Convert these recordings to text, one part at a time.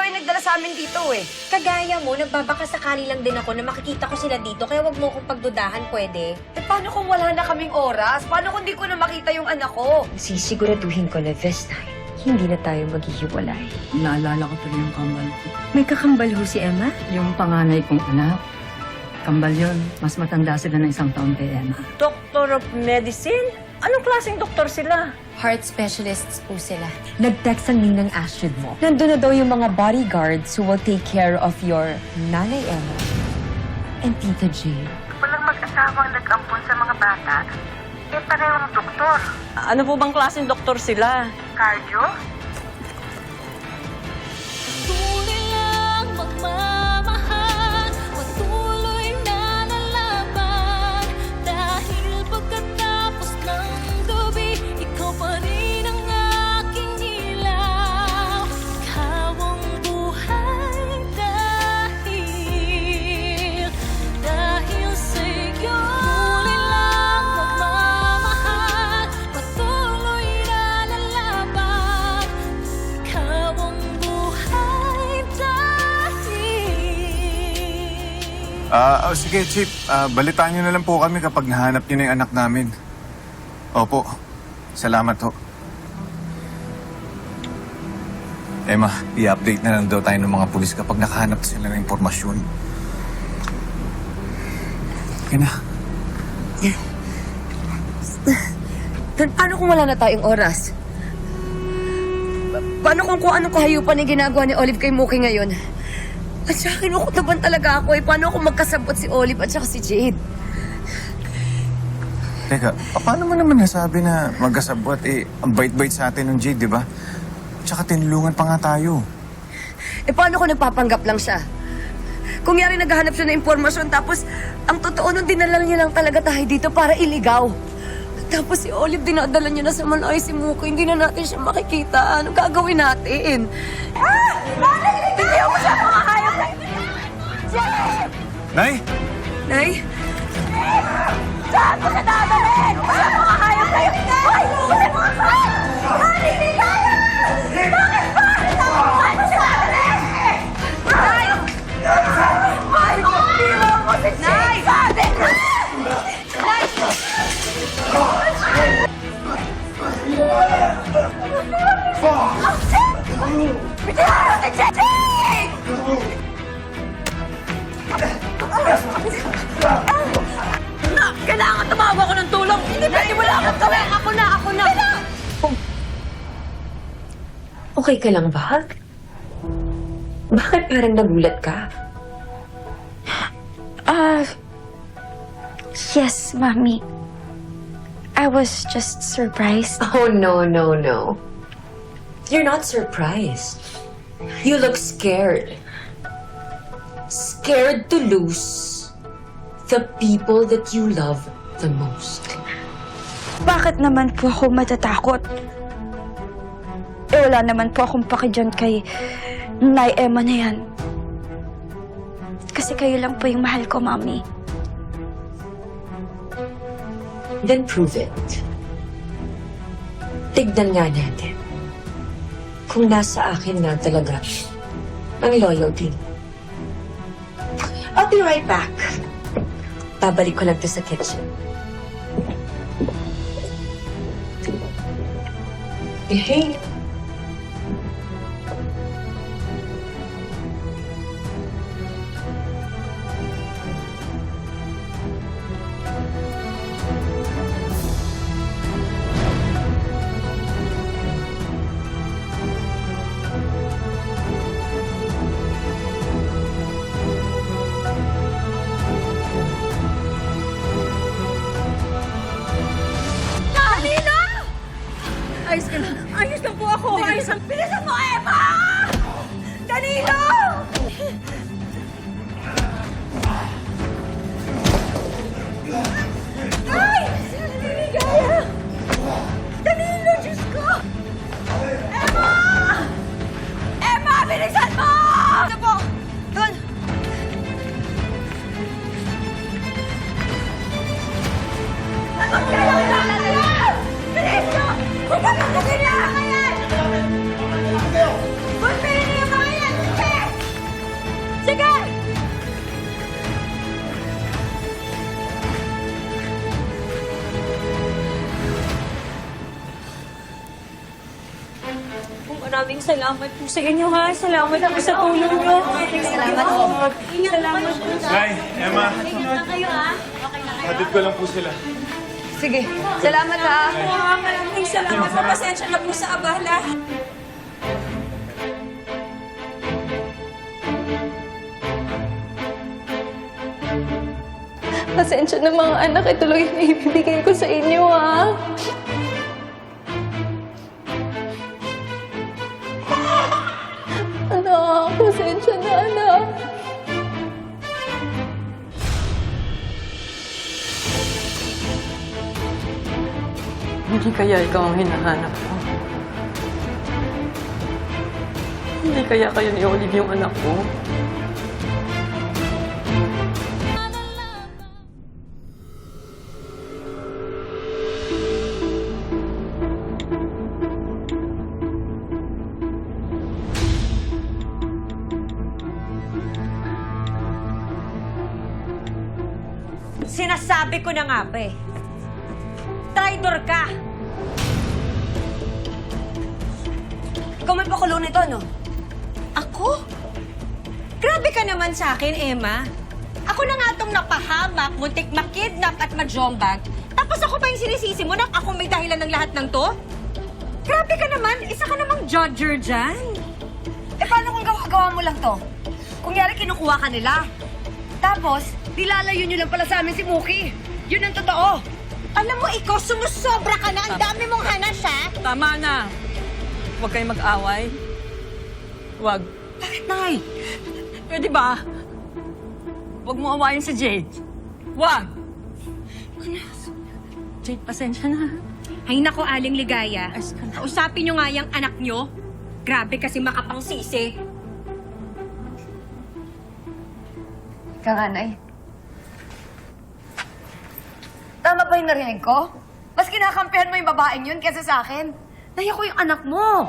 kayo nagdala sa amin dito eh. Kagaya mo, nagbabakasakali lang din ako na makikita ko sila dito, kaya wag mo akong pagdudahan, pwede? Eh, paano kung wala na kaming oras? Paano kung di ko na makita yung anak ko? Sisiguraduhin ko na this time, hindi na tayo maghihiwalay. Naalala ko tuloy yung kambal ko. May kakambal ho si Emma? Yung panganay kong anak, kambal yun. Mas matanda sila ng 1 taon kay Emma. Doctor of Medicine? Anong klaseng doktor sila? Heart specialists po sila. Nag-text ang ninang Astrid mo. Nandun na daw yung mga bodyguards who will take care of your Nanay Emma and Tita Jane. Walang mag-asawang nag-ampon sa mga bata. Eh, parehong doktor. Ano po bang klaseng doktor sila? Cardio? Tunay lang magmamahal, patuloy na lalaban. Dahil pagkatapos ng gabi, ikaw pa rin ang aking ilaw. Ikaw ang buhay dahil sa'yo. Tunay lang magmamahal, patuloy na lalaban. Ikaw ang buhay dahil. Sige, Chip. Balitaan niyo na lang po kami kapag nahanap niyo na yung anak namin. Opo. Salamat ho. Emma, i-update na lang daw tayo ng mga pulis kapag nakahanap sila ng impormasyon. Yan na. Paano kung wala na tayong oras? Paano kung anong kahayupan yung ginagawa ni Olive kay Mookie ngayon? At saka kinukutuban talaga ako eh. Paano kung magkasabot si Olive at saka si Jade? Teka, paano mo naman nasabi na magkasabwat ang bait-bait sa atin ng Jade, di ba? Tsaka tinulungan pa nga tayo. Eh paano kung nagpapanggap lang siya? Kung yari naghahanap siya ng impormasyon tapos ang totoo nun dinala niya lang talaga tayo dito para iligaw. Tapos si Olive dinadala niya na sa Manay si Mookie. Hindi na natin siya makikita. Anong gagawin natin? Hindi ako siya mga hayop na Nay! Nay? Saan ko siya dadalhin? Siya mga hayop na yun! Ay! Ulit mga hayop! Ay! Hindi kaya! Bakit ba? Saan ko siya dadalhin? Nay! Ay! Tira mo si Nay! Sabi na! Nay! Bitihan mo si Jade! Kailangan tumawa ko ng tulong! Hindi pwede wala akong gawin! Ako na! Okay ka lang ba? Bakit parang nagulat ka? Yes, Mommy. I was just surprised. Oh, no. You're not surprised. You look scared. Scared to lose the people that you love the most. Bakit naman po ako matatakot? Wala naman po akong paki dyan kay Nay Emma na yan. Kasi kayo lang po yung mahal ko, Mommy. Then prove it. Tignan nga natin kung nasa akin na talaga ang loyalty. I'll be right back. Babalik ko lang to sa kitchen. Hey. Ayos ka lang. Ayos lang po Maraming salamat po sa inyo, ha? Salamat po sa tulong nyo. Salamat po. Salamat po. Nay, Emma, Ingat na kayo, ha? hatid ko lang po sila. Sige, salamat ha. Maraming salamat po. Pasensya na po sa abala. Pasensya na mga anak. Ito lang yung ibibigay ko sa inyo, ha? Anak, pasensya na, anak. Hindi kaya ikaw ang hinahanap ko? Hindi kaya kayo ni Olive yung anak ko? Sinasabi ko na nga ba eh. Traitor ka! Ikaw may pakulo nito, no? Ako? Grabe ka naman sa akin, Emma. Ako na nga itong napahamak, muntik makidnap at majombag. Tapos ako pa yung sinisisi mo na ako may dahilan ng lahat ng to? Grabe ka naman, isa ka namang judger dyan. Eh paano kung gawa-gawa mo lang to? Kung yari kinukuha ka nila. Tapos, nilalayo nyo lang pala sa amin si Mookie. Yun ang totoo. Alam mo, ikaw sumusobra ka na. Ang dami mong hanas, ha? Tama na! Huwag kayong mag-away. Huwag. Bakit, Nay? Pwede ba? Huwag mo awayin si Jade. Huwag! Jade, pasensya na. Ay nako, Aling Ligaya. Kausapin nyo nga yung anak nyo. Grabe kasi makapang sisi. Kanganay. Tama ba yung narinig ko? Mas kinakampihan mo yung babaeng yun kaysa sa akin. Naya ko yung anak mo.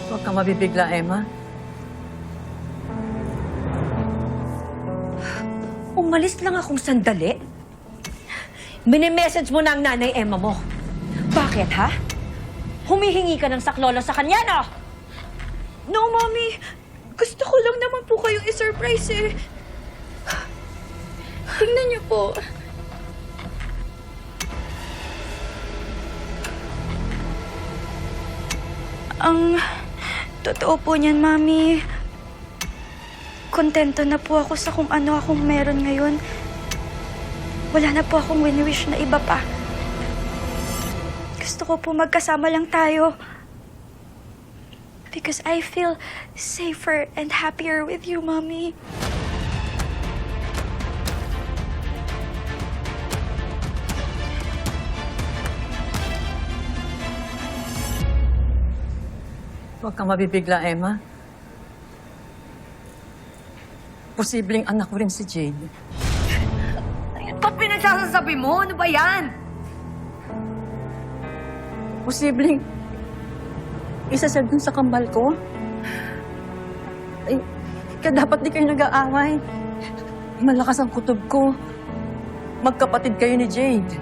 Huwag kang mabibigla, Emma. Umalis lang akong sandali. Mini-message mo na ang nanay Emma mo. Bakit, ha? Humihingi ka ng saklolo sa kanya, no? No, Mommy. Gusto ko lang naman po kayong i-surprise eh. Tingnan niyo po. Ang totoo po niyan, Mami. Kontento na po ako sa kung ano akong meron ngayon. Wala na po akong wini-wish na iba pa. Gusto ko po magkasama lang tayo. Because I feel safer and happier with you, Mommy. Huwag kang mabibigla, Emma. Posibleng anak ko rin si Jade. Ba't pinagsasasabi mo? Ano ba yan? Posibleng isa siya dun sa kambal ko. Ay, kaya dapat di kayo nag-aaway. Malakas ang kutob ko. Magkapatid kayo ni Jade.